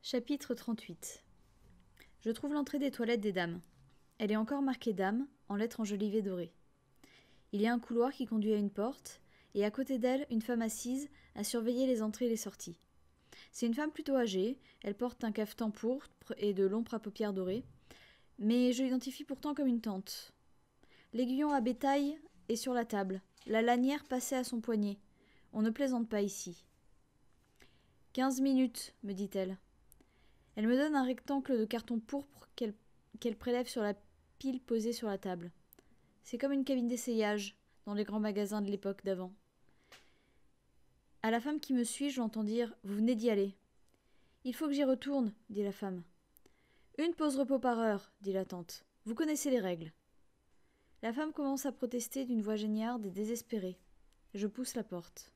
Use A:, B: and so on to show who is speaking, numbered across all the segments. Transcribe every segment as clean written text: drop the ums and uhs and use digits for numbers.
A: Chapitre 38. Je trouve l'entrée des toilettes des dames. Elle est encore marquée dames, en lettres enjolivées dorées. Il y a un couloir qui conduit à une porte, et à côté d'elle, une femme assise à surveiller les entrées et les sorties. C'est une femme plutôt âgée, elle porte un cafetan pourpre et de l'ombre à paupières dorées, mais je l'identifie pourtant comme une tante. L'aiguillon à bétail est sur la table, la lanière passée à son poignet. On ne plaisante pas ici. 15 minutes, me dit-elle. Elle me donne un rectangle de carton pourpre qu'elle prélève sur la pile posée sur la table. C'est comme une cabine d'essayage dans les grands magasins de l'époque d'avant. À la femme qui me suit, je l'entends dire « Vous venez d'y aller ». « Il faut que j'y retourne », dit la femme. « Une pause repos par heure », dit la tante. « Vous connaissez les règles. » La femme commence à protester d'une voix géniarde et désespérée. Je pousse la porte.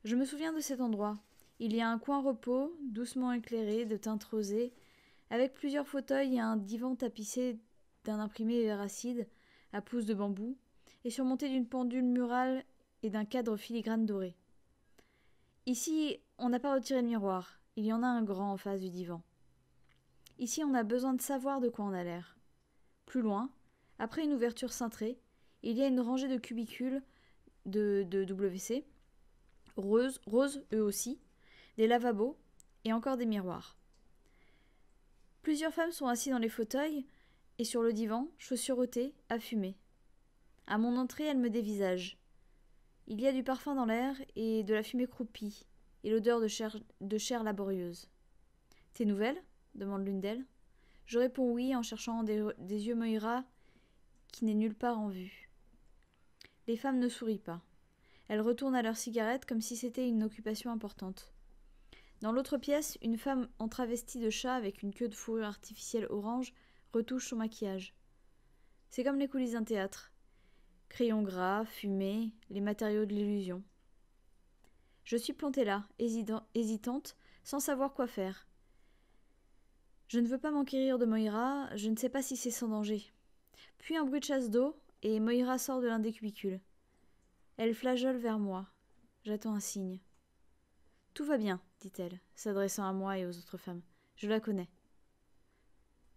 A: Je me souviens de cet endroit. Il y a un coin repos, doucement éclairé, de teinte rosée, avec plusieurs fauteuils et un divan tapissé d'un imprimé véracide à pouces de bambou, et surmonté d'une pendule murale et d'un cadre filigrane doré. Ici, on n'a pas retiré le miroir. Il y en a un grand en face du divan. Ici, on a besoin de savoir de quoi on a l'air. Plus loin, après une ouverture cintrée, il y a une rangée de cubicules de WC, roses eux aussi, des lavabos et encore des miroirs. Plusieurs femmes sont assises dans les fauteuils et sur le divan, chaussures-ôtées, à fumer. À mon entrée, elles me dévisagent. Il y a du parfum dans l'air et de la fumée croupie, et l'odeur de chair laborieuse. « Tes nouvelles » demande l'une d'elles. Je réponds oui en cherchant des yeux Moira qui n'est nulle part en vue. Les femmes ne sourient pas. Elles retournent à leurs cigarettes comme si c'était une occupation importante. Dans l'autre pièce, une femme en travesti de chat avec une queue de fourrure artificielle orange retouche son maquillage. C'est comme les coulisses d'un théâtre. Crayons gras, fumée, les matériaux de l'illusion. Je suis plantée là, hésitante, sans savoir quoi faire. Je ne veux pas m'enquérir de Moira, je ne sais pas si c'est sans danger. Puis un bruit de chasse d'eau, et Moira sort de l'un des cubicules. Elle flageole vers moi. J'attends un signe. « Tout va bien, dit-elle, s'adressant à moi et aux autres femmes. Je la connais. »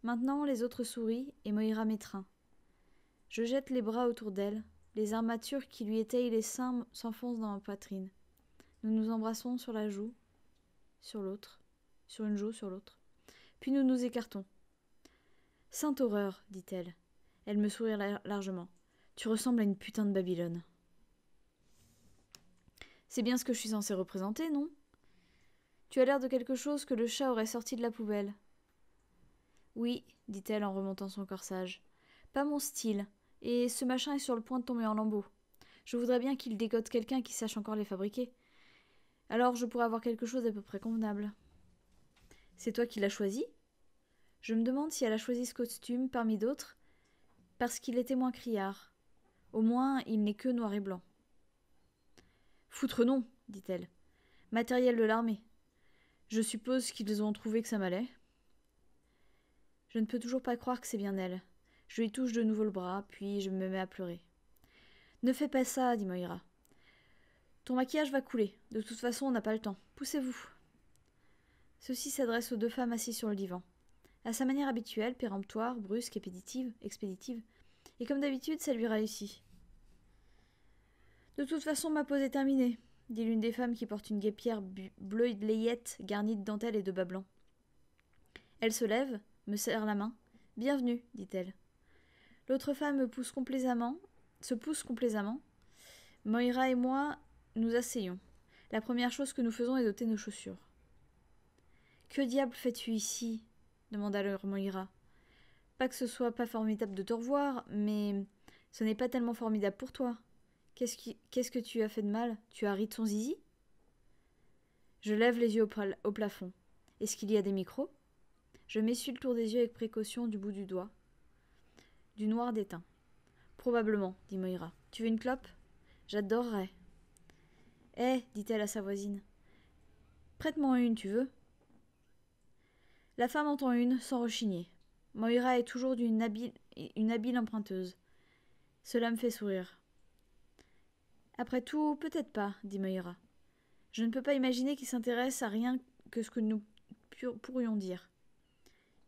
A: Maintenant, les autres sourient, et Moira m'étreint. Je jette les bras autour d'elle. Les armatures qui lui étayent les seins s'enfoncent dans ma poitrine. Nous nous embrassons sur la joue, sur l'autre, sur une joue, sur l'autre. Puis nous nous écartons. « Sainte horreur, dit-elle. Elle me sourit largement. Tu ressembles à une putain de Babylone. C'est bien ce que je suis censée représenter, non ? Tu as l'air de quelque chose que le chat aurait sorti de la poubelle. Oui, dit-elle en remontant son corsage. Pas mon style, et ce machin est sur le point de tomber en lambeaux. Je voudrais bien qu'il dégote quelqu'un qui sache encore les fabriquer. Alors je pourrais avoir quelque chose d'à peu près convenable. C'est toi qui l'as choisi ? Je me demande si elle a choisi ce costume parmi d'autres, parce qu'il était moins criard. Au moins, il n'est que noir et blanc. Foutre non, dit-elle. Matériel de l'armée. Je suppose qu'ils ont trouvé que ça m'allait. Je ne peux toujours pas croire que c'est bien elle. Je lui touche de nouveau le bras, puis je me mets à pleurer. Ne fais pas ça, dit Moira. Ton maquillage va couler. De toute façon, on n'a pas le temps. Poussez-vous. Ceci s'adresse aux deux femmes assises sur le divan. À sa manière habituelle, péremptoire, brusque, expéditive. Et comme d'habitude, ça lui réussit. De toute façon, ma pause est terminée, dit l'une des femmes qui porte une guêpière bleue de layette garnie de dentelle et de bas blanc. Elle se lève, me serre la main. Bienvenue, dit-elle. L'autre femme se pousse complaisamment. Moira et moi nous asseyons. La première chose que nous faisons est d'ôter nos chaussures. Que diable fais-tu ici ? Demanda alors Moira. Pas que ce soit pas formidable de te revoir, mais ce n'est pas tellement formidable pour toi. Qu'est-ce que tu as fait de mal ? Tu as ri de son zizi ? Je lève les yeux au plafond. Est-ce qu'il y a des micros ? Je m'essuie le tour des yeux avec précaution du bout du doigt. Du noir d'étain. Probablement, dit Moira. Tu veux une clope ? J'adorerais. Dit-elle à sa voisine. Prête-moi une, tu veux ? La femme entend une, sans rechigner. Moira est toujours une habile emprunteuse. Cela me fait sourire. Après tout, peut-être pas, dit Moira. Je ne peux pas imaginer qu'il s'intéresse à rien que ce que nous pourrions dire.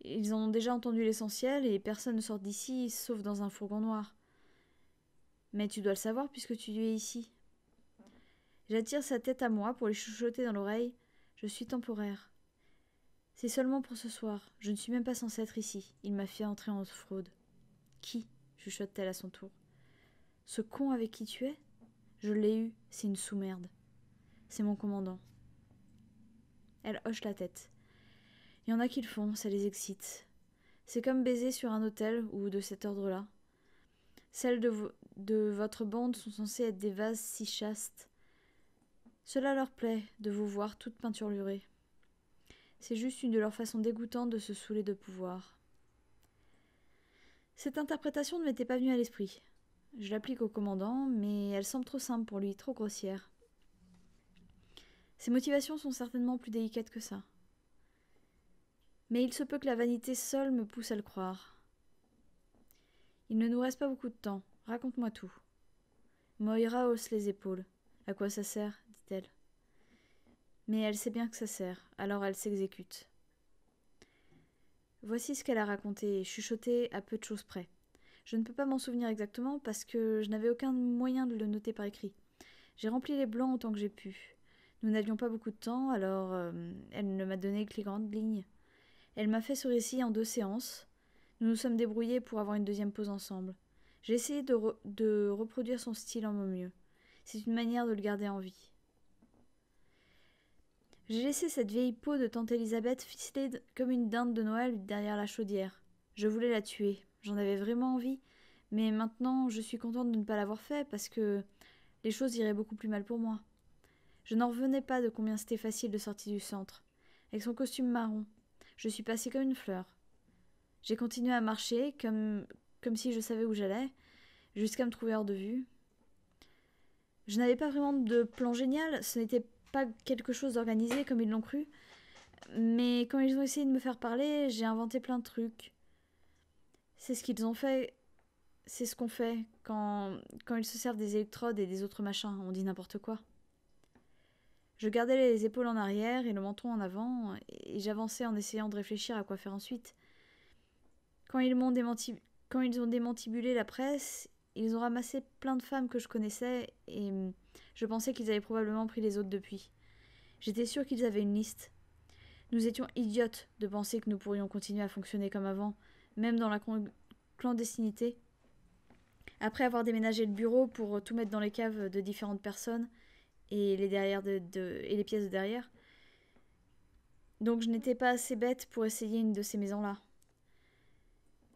A: Ils en ont déjà entendu l'essentiel et personne ne sort d'ici sauf dans un fourgon noir. Mais tu dois le savoir puisque tu es ici. J'attire sa tête à moi pour lui chuchoter dans l'oreille. Je suis temporaire. C'est seulement pour ce soir. Je ne suis même pas censée être ici. Il m'a fait entrer en fraude. Qui chuchote-t-elle à son tour. Ce con avec qui tu es? Je l'ai eu. C'est une sous-merde. C'est mon commandant. Elle hoche la tête. Il y en a qui le font, ça les excite. C'est comme baiser sur un autel ou de cet ordre-là. Celles de votre bande sont censées être des vases si chastes. Cela leur plaît de vous voir toutes peinturlurées. C'est juste une de leurs façons dégoûtantes de se saouler de pouvoir. Cette interprétation ne m'était pas venue à l'esprit. Je l'applique au commandant, mais elle semble trop simple pour lui, trop grossière. Ses motivations sont certainement plus délicates que ça. Mais il se peut que la vanité seule me pousse à le croire. Il ne nous reste pas beaucoup de temps. Raconte-moi tout. Moira hausse les épaules. À quoi ça sert, dit-elle. Mais elle sait bien que ça sert, alors elle s'exécute. Voici ce qu'elle a raconté et chuchoté à peu de choses près. Je ne peux pas m'en souvenir exactement parce que je n'avais aucun moyen de le noter par écrit. J'ai rempli les blancs autant que j'ai pu. Nous n'avions pas beaucoup de temps, alors elle ne m'a donné que les grandes lignes. Elle m'a fait ce récit en 2 séances. Nous nous sommes débrouillés pour avoir une deuxième pause ensemble. J'ai essayé de reproduire son style en mon mieux. C'est une manière de le garder en vie. J'ai laissé cette vieille peau de tante Elisabeth ficelée comme une dinde de Noël derrière la chaudière. Je voulais la tuer. J'en avais vraiment envie. Mais maintenant, je suis contente de ne pas l'avoir fait parce que les choses iraient beaucoup plus mal pour moi. Je n'en revenais pas de combien c'était facile de sortir du centre. Avec son costume marron, je suis passée comme une fleur. J'ai continué à marcher comme si je savais où j'allais, jusqu'à me trouver hors de vue. Je n'avais pas vraiment de plan génial, ce n'était pas quelque chose d'organisé comme ils l'ont cru, mais quand ils ont essayé de me faire parler, j'ai inventé plein de trucs. C'est ce qu'ils ont fait, c'est ce qu'on fait quand ils se servent des électrodes et des autres machins, on dit n'importe quoi. Je gardais les épaules en arrière et le menton en avant, et j'avançais en essayant de réfléchir à quoi faire ensuite. Quand ils ont démantibulé la presse, ils ont ramassé plein de femmes que je connaissais et je pensais qu'ils avaient probablement pris les autres depuis. J'étais sûre qu'ils avaient une liste. Nous étions idiotes de penser que nous pourrions continuer à fonctionner comme avant, même dans la clandestinité. Après avoir déménagé le bureau pour tout mettre dans les caves de différentes personnes et les pièces de derrière. Donc je n'étais pas assez bête pour essayer une de ces maisons-là.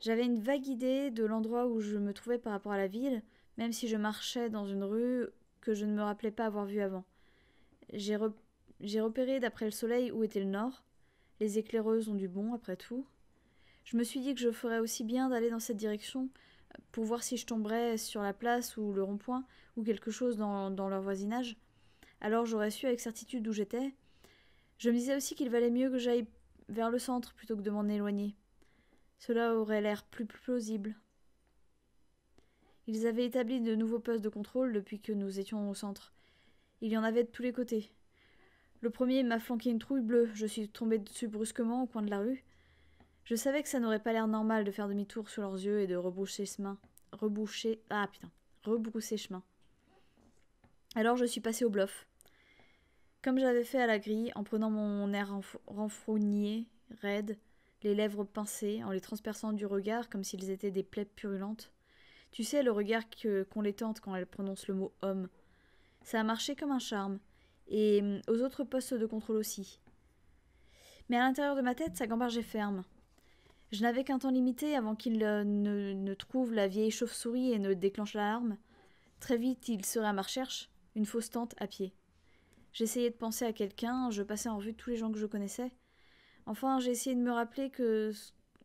A: J'avais une vague idée de l'endroit où je me trouvais par rapport à la ville, même si je marchais dans une rue que je ne me rappelais pas avoir vue avant. J'ai repéré d'après le soleil où était le nord. Les éclaireuses ont du bon, après tout. Je me suis dit que je ferais aussi bien d'aller dans cette direction pour voir si je tomberais sur la place ou le rond-point ou quelque chose dans leur voisinage. Alors j'aurais su avec certitude où j'étais. Je me disais aussi qu'il valait mieux que j'aille vers le centre plutôt que de m'en éloigner. Cela aurait l'air plus plausible. Ils avaient établi de nouveaux postes de contrôle depuis que nous étions au centre. Il y en avait de tous les côtés. Le premier m'a flanqué une trouille bleue. Je suis tombée dessus brusquement au coin de la rue. Je savais que ça n'aurait pas l'air normal de faire demi-tour sur leurs yeux et de rebrousser chemin. Alors je suis passée au bluff. Comme j'avais fait à la grille, en prenant mon air renfrogné, raide, les lèvres pincées, en les transperçant du regard comme s'ils étaient des plaies purulentes. Tu sais, le regard qu'ont les tantes quand elles prononcent le mot « homme ». Ça a marché comme un charme, et aux autres postes de contrôle aussi. Mais à l'intérieur de ma tête, ça gambergeait ferme. Je n'avais qu'un temps limité avant qu'il ne trouve la vieille chauve-souris et ne déclenche l'alarme. Très vite, il serait à ma recherche, une fausse tante à pied. J'essayais de penser à quelqu'un, je passais en revue tous les gens que je connaissais. Enfin, j'ai essayé de me rappeler que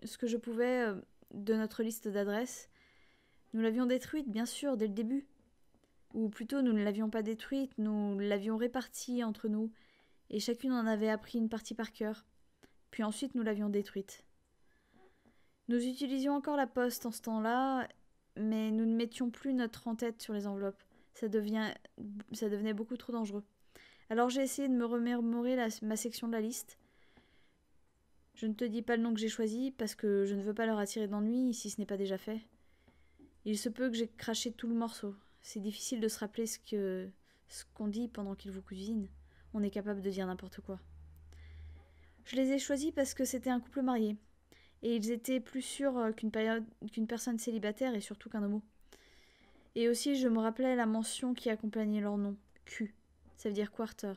A: ce que je pouvais de notre liste d'adresses. Nous l'avions détruite, bien sûr, dès le début. Ou plutôt, nous ne l'avions pas détruite, nous l'avions répartie entre nous, et chacune en avait appris une partie par cœur. Puis ensuite, nous l'avions détruite. Nous utilisions encore la poste en ce temps-là, mais nous ne mettions plus notre en-tête sur les enveloppes. Ça devenait beaucoup trop dangereux. Alors j'ai essayé de me remémorer ma section de la liste. Je ne te dis pas le nom que j'ai choisi parce que je ne veux pas leur attirer d'ennui si ce n'est pas déjà fait. Il se peut que j'ai craché tout le morceau. C'est difficile de se rappeler ce qu'on dit pendant qu'ils vous cuisinent. On est capable de dire n'importe quoi. Je les ai choisis parce que c'était un couple marié. Et ils étaient plus sûrs qu'une personne célibataire et surtout qu'un homo. Et aussi, je me rappelais la mention qui accompagnait leur nom. Q. Ça veut dire quarter.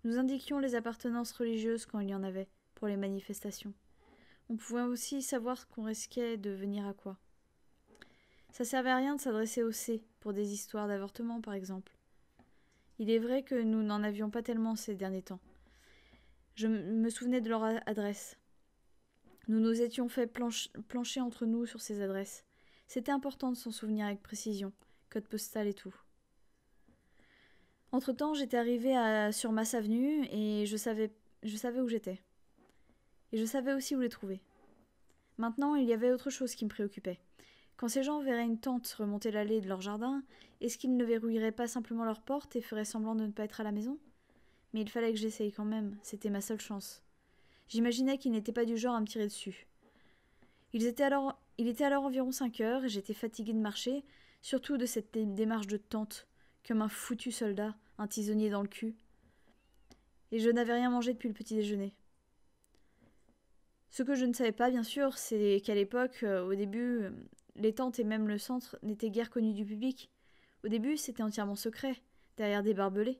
A: Nous indiquions les appartenances religieuses quand il y en avait, pour les manifestations. On pouvait aussi savoir qu'on risquait de venir à quoi. Ça servait à rien de s'adresser au C, pour des histoires d'avortement par exemple. Il est vrai que nous n'en avions pas tellement ces derniers temps. Je me souvenais de leur adresse. Nous nous étions fait plancher entre nous sur ces adresses. C'était important de s'en souvenir avec précision, code postal et tout. Entre-temps, j'étais arrivée sur Mass Avenue et je savais où j'étais. Et je savais aussi où les trouver. Maintenant, il y avait autre chose qui me préoccupait. Quand ces gens verraient une tante remonter l'allée de leur jardin, est-ce qu'ils ne verrouilleraient pas simplement leur porte et feraient semblant de ne pas être à la maison ? Mais il fallait que j'essaye quand même, c'était ma seule chance. J'imaginais qu'ils n'étaient pas du genre à me tirer dessus. Il était alors environ 5 heures et j'étais fatiguée de marcher, surtout de cette démarche de tante, comme un foutu soldat, un tisonnier dans le cul. Et je n'avais rien mangé depuis le petit déjeuner. Ce que je ne savais pas, bien sûr, c'est qu'à l'époque, au début, les tentes et même le centre n'étaient guère connus du public. Au début, c'était entièrement secret, derrière des barbelés.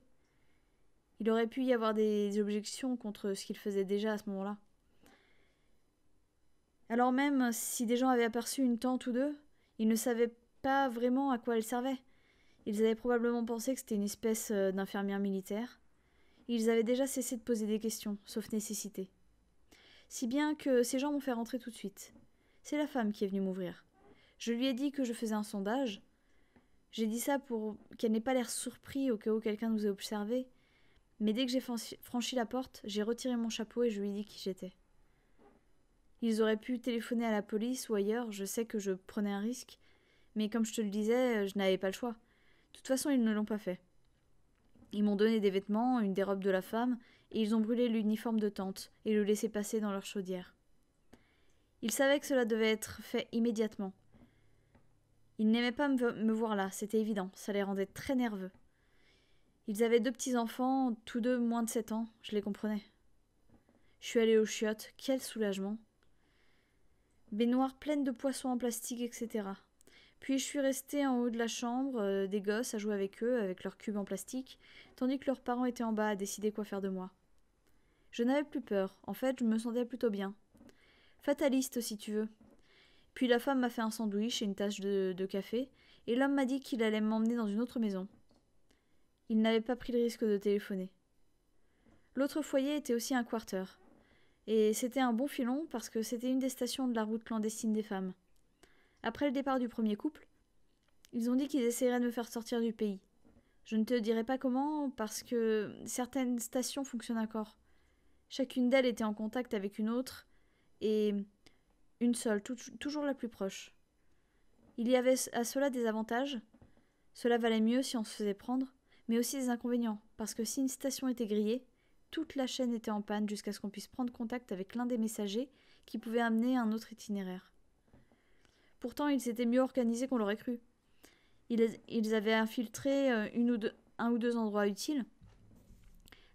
A: Il aurait pu y avoir des objections contre ce qu'ils faisaient déjà à ce moment-là. Alors même si des gens avaient aperçu une tente ou deux, ils ne savaient pas vraiment à quoi elle servait. Ils avaient probablement pensé que c'était une espèce d'infirmière militaire. Ils avaient déjà cessé de poser des questions, sauf nécessité. Si bien que ces gens m'ont fait rentrer tout de suite. C'est la femme qui est venue m'ouvrir. Je lui ai dit que je faisais un sondage. J'ai dit ça pour qu'elle n'ait pas l'air surpris au cas où quelqu'un nous ait observé. Mais dès que j'ai franchi la porte, j'ai retiré mon chapeau et je lui ai dit qui j'étais. Ils auraient pu téléphoner à la police ou ailleurs, je sais que je prenais un risque, mais comme je te le disais, je n'avais pas le choix. De toute façon, ils ne l'ont pas fait. Ils m'ont donné des vêtements, une des robes de la femme, et ils ont brûlé l'uniforme de tante et le laissé passer dans leur chaudière. Ils savaient que cela devait être fait immédiatement. Ils n'aimaient pas me voir là, c'était évident, ça les rendait très nerveux. Ils avaient 2 petits-enfants, tous deux moins de 7 ans, je les comprenais. Je suis allée aux chiottes, quel soulagement. Baignoire pleine de poissons en plastique, etc. Puis je suis restée en haut de la chambre, des gosses à jouer avec eux, avec leurs cubes en plastique, tandis que leurs parents étaient en bas à décider quoi faire de moi. Je n'avais plus peur, en fait je me sentais plutôt bien. Fataliste si tu veux. Puis la femme m'a fait un sandwich et une tasse de café, et l'homme m'a dit qu'il allait m'emmener dans une autre maison. Il n'avait pas pris le risque de téléphoner. L'autre foyer était aussi un quarter. Et c'était un bon filon parce que c'était une des stations de la route clandestine des femmes. Après le départ du premier couple, ils ont dit qu'ils essaieraient de me faire sortir du pays. Je ne te dirai pas comment parce que certaines stations fonctionnent encore. Chacune d'elles était en contact avec une autre et une seule, toujours la plus proche. Il y avait à cela des avantages. Cela valait mieux si on se faisait prendre, mais aussi des inconvénients parce que si une station était grillée, toute la chaîne était en panne jusqu'à ce qu'on puisse prendre contact avec l'un des messagers qui pouvait amener un autre itinéraire. Pourtant, ils étaient mieux organisés qu'on l'aurait cru. Ils avaient infiltré un ou deux endroits utiles.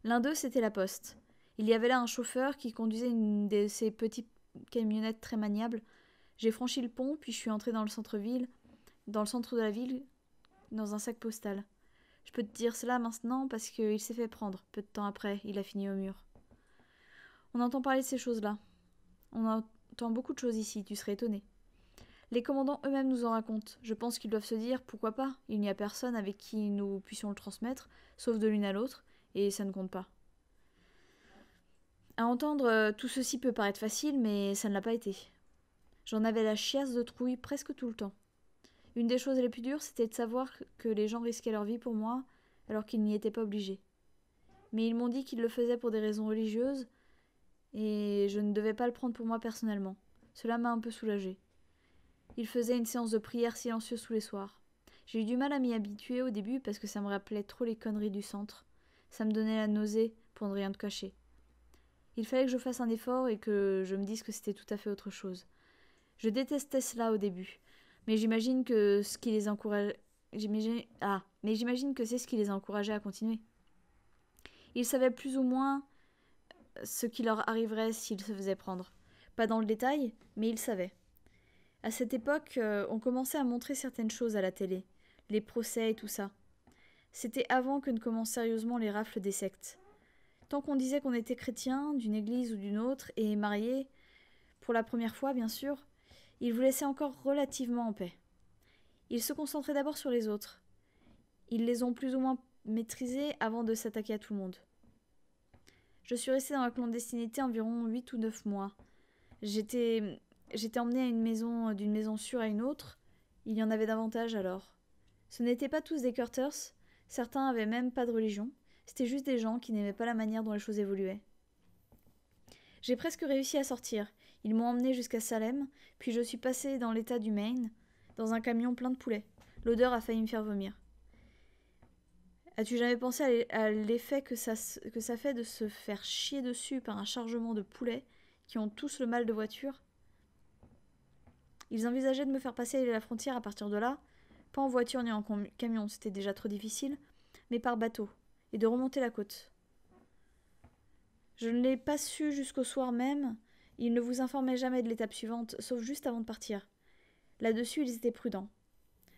A: L'un d'eux, c'était la poste. Il y avait là un chauffeur qui conduisait une de ces petites camionnettes très maniables. J'ai franchi le pont, puis je suis entrée dans le centre de la ville, dans un sac postal. Je peux te dire cela maintenant parce qu'il s'est fait prendre. Peu de temps après, il a fini au mur. On entend parler de ces choses-là. On entend beaucoup de choses ici, tu serais étonné. Les commandants eux-mêmes nous en racontent. Je pense qu'ils doivent se dire, pourquoi pas, il n'y a personne avec qui nous puissions le transmettre, sauf de l'une à l'autre, et ça ne compte pas. À entendre, tout ceci peut paraître facile, mais ça ne l'a pas été. J'en avais la chiasse de trouille presque tout le temps. Une des choses les plus dures, c'était de savoir que les gens risquaient leur vie pour moi, alors qu'ils n'y étaient pas obligés. Mais ils m'ont dit qu'ils le faisaient pour des raisons religieuses, et je ne devais pas le prendre pour moi personnellement. Cela m'a un peu soulagée. Ils faisaient une séance de prière silencieuse tous les soirs. J'ai eu du mal à m'y habituer au début parce que ça me rappelait trop les conneries du centre. Ça me donnait la nausée pour ne rien te cacher. Il fallait que je fasse un effort et que je me dise que c'était tout à fait autre chose. Je détestais cela au début, mais j'imagine que ce qui les encourage... j'imagine que c'est ce qui les a encouragés à continuer. Ils savaient plus ou moins ce qui leur arriverait s'ils se faisaient prendre. Pas dans le détail, mais ils savaient. À cette époque, on commençait à montrer certaines choses à la télé, les procès et tout ça. C'était avant que ne commencent sérieusement les rafles des sectes. Tant qu'on disait qu'on était chrétien, d'une église ou d'une autre, et marié, pour la première fois bien sûr, ils vous laissaient encore relativement en paix. Ils se concentraient d'abord sur les autres. Ils les ont plus ou moins maîtrisés avant de s'attaquer à tout le monde. Je suis restée dans la clandestinité environ 8 ou 9 mois. J'étais emmenée à d'une maison sûre à une autre. Il y en avait davantage alors. Ce n'étaient pas tous des Curters, certains avaient même pas de religion. C'était juste des gens qui n'aimaient pas la manière dont les choses évoluaient. J'ai presque réussi à sortir. Ils m'ont emmenée jusqu'à Salem, puis je suis passée dans l'état du Maine, dans un camion plein de poulets. L'odeur a failli me faire vomir. As-tu jamais pensé à l'effet que ça fait de se faire chier dessus par un chargement de poulets qui ont tous le mal de voiture? Ils envisageaient de me faire passer la frontière à partir de là, pas en voiture ni en camion, c'était déjà trop difficile, mais par bateau, et de remonter la côte. Je ne l'ai pas su jusqu'au soir même, ils ne vous informaient jamais de l'étape suivante, sauf juste avant de partir. Là-dessus, ils étaient prudents.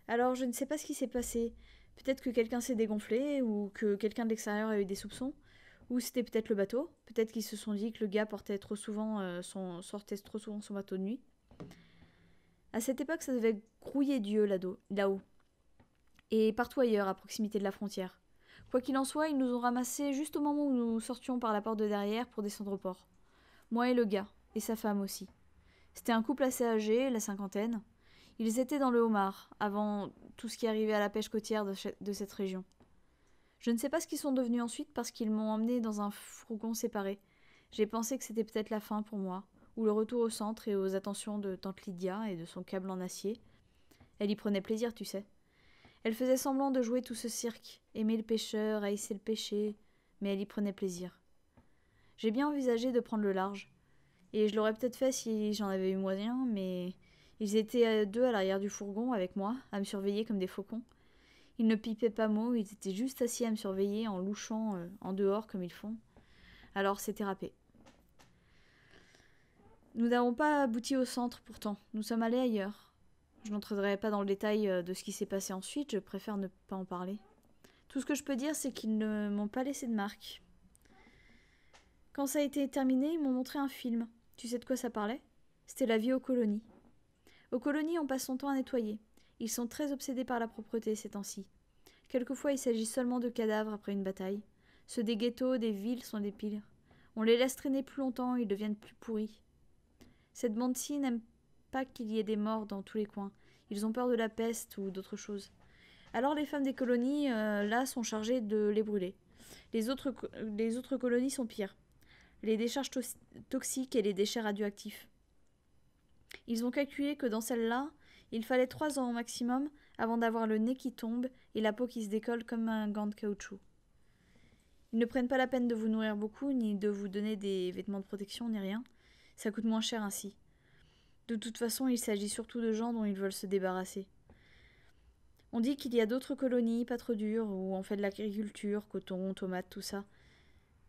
A: Alors, je ne sais pas ce qui s'est passé. Peut-être que quelqu'un s'est dégonflé, ou que quelqu'un de l'extérieur a eu des soupçons, ou c'était peut-être le bateau. Peut-être qu'ils se sont dit que le gars sortait trop souvent son bateau de nuit. À cette époque, ça devait grouiller Dieu là-haut, et partout ailleurs, à proximité de la frontière. Quoi qu'il en soit, ils nous ont ramassés juste au moment où nous sortions par la porte de derrière pour descendre au port. Moi et le gars, et sa femme aussi. C'était un couple assez âgé, la cinquantaine. Ils étaient dans le homard, avant tout ce qui arrivait à la pêche côtière de cette région. Je ne sais pas ce qu'ils sont devenus ensuite parce qu'ils m'ont emmené dans un fourgon séparé. J'ai pensé que c'était peut-être la fin pour moi, ou le retour au centre et aux attentions de tante Lydia et de son câble en acier. Elle y prenait plaisir, tu sais. Elle faisait semblant de jouer tout ce cirque, aimer le pêcheur, haïssait le pêcher, mais elle y prenait plaisir. J'ai bien envisagé de prendre le large, et je l'aurais peut-être fait si j'en avais eu moyen, mais ils étaient deux à l'arrière du fourgon avec moi, à me surveiller comme des faucons. Ils ne pipaient pas mot, ils étaient juste assis à me surveiller en louchant en dehors comme ils font. Alors c'était râpé. Nous n'avons pas abouti au centre pourtant, nous sommes allés ailleurs. Je n'entrerai pas dans le détail de ce qui s'est passé ensuite, je préfère ne pas en parler. Tout ce que je peux dire, c'est qu'ils ne m'ont pas laissé de marque. Quand ça a été terminé, ils m'ont montré un film. Tu sais de quoi ça parlait? C'était la vie aux colonies. Aux colonies, on passe son temps à nettoyer. Ils sont très obsédés par la propreté ces temps-ci. Quelquefois, il s'agit seulement de cadavres après une bataille. Ceux des ghettos, des villes sont des pires. On les laisse traîner plus longtemps, ils deviennent plus pourris. Cette bande-ci n'aime pas qu'il y ait des morts dans tous les coins. Ils ont peur de la peste ou d'autres choses. Alors les femmes des colonies, là, sont chargées de les brûler. Les autres colonies sont pires. Les décharges toxiques et les déchets radioactifs. Ils ont calculé que dans celle-là, il fallait 3 ans au maximum avant d'avoir le nez qui tombe et la peau qui se décolle comme un gant de caoutchouc. Ils ne prennent pas la peine de vous nourrir beaucoup, ni de vous donner des vêtements de protection, ni rien. Ça coûte moins cher ainsi. De toute façon, il s'agit surtout de gens dont ils veulent se débarrasser. On dit qu'il y a d'autres colonies pas trop dures, où on fait de l'agriculture, coton, tomates, tout ça.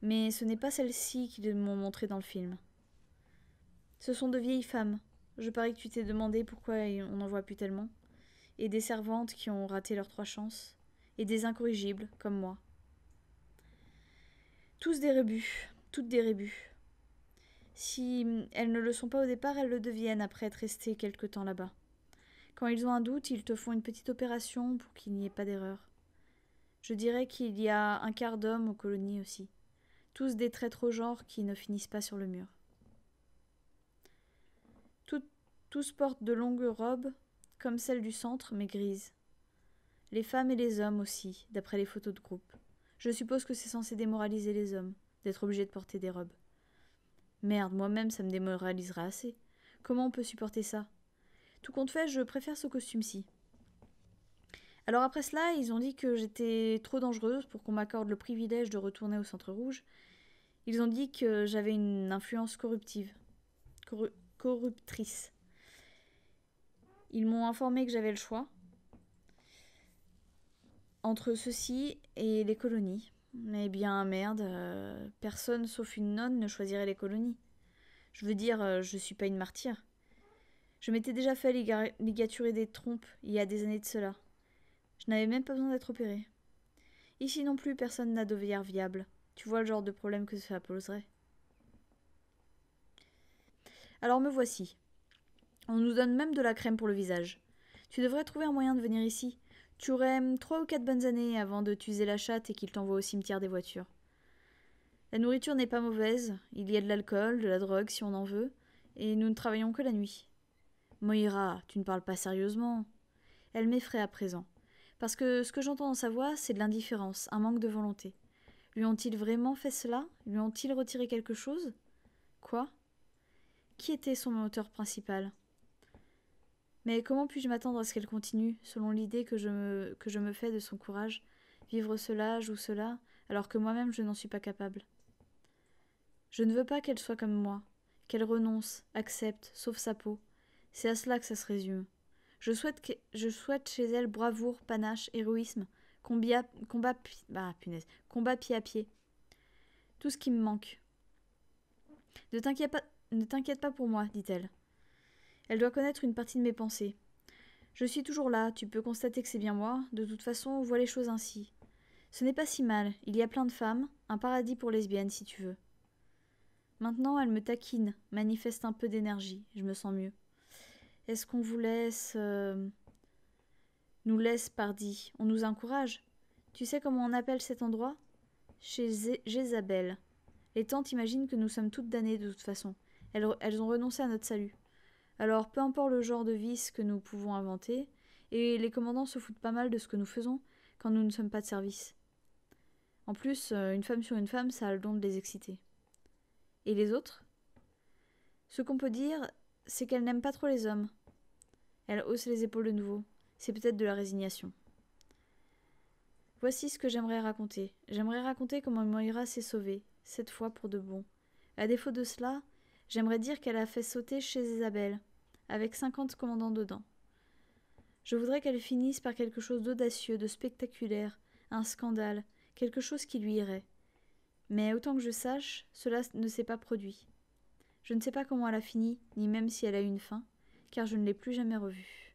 A: Mais ce n'est pas celle-ci qu'ils m'ont montré dans le film. Ce sont de vieilles femmes. Je parie que tu t'es demandé pourquoi on n'en voit plus tellement. Et des servantes qui ont raté leurs 3 chances. Et des incorrigibles, comme moi. Tous des rébus, toutes des rébus. Si elles ne le sont pas au départ, elles le deviennent après être restées quelque temps là-bas. Quand ils ont un doute, ils te font une petite opération pour qu'il n'y ait pas d'erreur. Je dirais qu'il y a un quart d'hommes aux colonies aussi. Tous des traîtres au genre qui ne finissent pas sur le mur. Tous portent de longues robes, comme celle du centre, mais grises. Les femmes et les hommes aussi, d'après les photos de groupe. Je suppose que c'est censé démoraliser les hommes, d'être obligés de porter des robes. Merde, moi-même ça me démoraliserait assez. Comment on peut supporter ça? Tout compte fait, je préfère ce costume-ci. Alors après cela, ils ont dit que j'étais trop dangereuse pour qu'on m'accorde le privilège de retourner au Centre Rouge, Ils ont dit que j'avais une influence corruptrice. Ils m'ont informé que j'avais le choix entre ceci et les colonies. Mais bien, merde, personne sauf une nonne ne choisirait les colonies. Je veux dire, je suis pas une martyre. Je m'étais déjà fait ligaturer des trompes il y a des années de cela. Je n'avais même pas besoin d'être opérée. Ici non plus, personne n'a d'ovaire viable. Tu vois le genre de problème que ça poserait. Alors me voici. On nous donne même de la crème pour le visage. Tu devrais trouver un moyen de venir ici. Tu aurais 3 ou 4 bonnes années avant de t'user la chatte et qu'il t'envoie au cimetière des voitures. La nourriture n'est pas mauvaise, il y a de l'alcool, de la drogue si on en veut, et nous ne travaillons que la nuit. Moira, tu ne parles pas sérieusement. Elle m'effraie à présent. Parce que ce que j'entends dans sa voix, c'est de l'indifférence, un manque de volonté. Lui ont-ils vraiment fait cela? Lui ont-ils retiré quelque chose? Quoi? Qui était son moteur principal? Mais comment puis-je m'attendre à ce qu'elle continue, selon l'idée que je me fais de son courage, vivre cela, ou cela, alors que moi-même je n'en suis pas capable? Je ne veux pas qu'elle soit comme moi, qu'elle renonce, accepte, sauve sa peau. C'est à cela que ça se résume. Je souhaite chez elle bravoure, panache, héroïsme, combat pied à pied. Tout ce qui me manque. Ne t'inquiète pas pour moi, dit-elle. Elle doit connaître une partie de mes pensées. Je suis toujours là, tu peux constater que c'est bien moi, de toute façon, on voit les choses ainsi. Ce n'est pas si mal, il y a plein de femmes, un paradis pour lesbiennes si tu veux. Maintenant, elle me taquine, manifeste un peu d'énergie, je me sens mieux. Est-ce qu'on vous laisse... Nous laisse, pardi, on nous encourage. Tu sais comment on appelle cet endroit? Chez Jézabel. Les tantes imaginent que nous sommes toutes damnées de toute façon. Elles ont renoncé à notre salut. Alors, peu importe le genre de vice que nous pouvons inventer, et les commandants se foutent pas mal de ce que nous faisons quand nous ne sommes pas de service. En plus, une femme sur une femme, ça a le don de les exciter. Et les autres? Ce qu'on peut dire, c'est qu'elle n'aime pas trop les hommes. Elle hausse les épaules de nouveau. C'est peut-être de la résignation. Voici ce que j'aimerais raconter. J'aimerais raconter comment Moira s'est sauvée, cette fois pour de bon. À défaut de cela, j'aimerais dire qu'elle a fait sauter chez Isabelle, avec 50 commandants dedans. Je voudrais qu'elle finisse par quelque chose d'audacieux, de spectaculaire, un scandale, quelque chose qui lui irait. Mais autant que je sache, cela ne s'est pas produit. Je ne sais pas comment elle a fini, ni même si elle a eu une fin, car je ne l'ai plus jamais revue.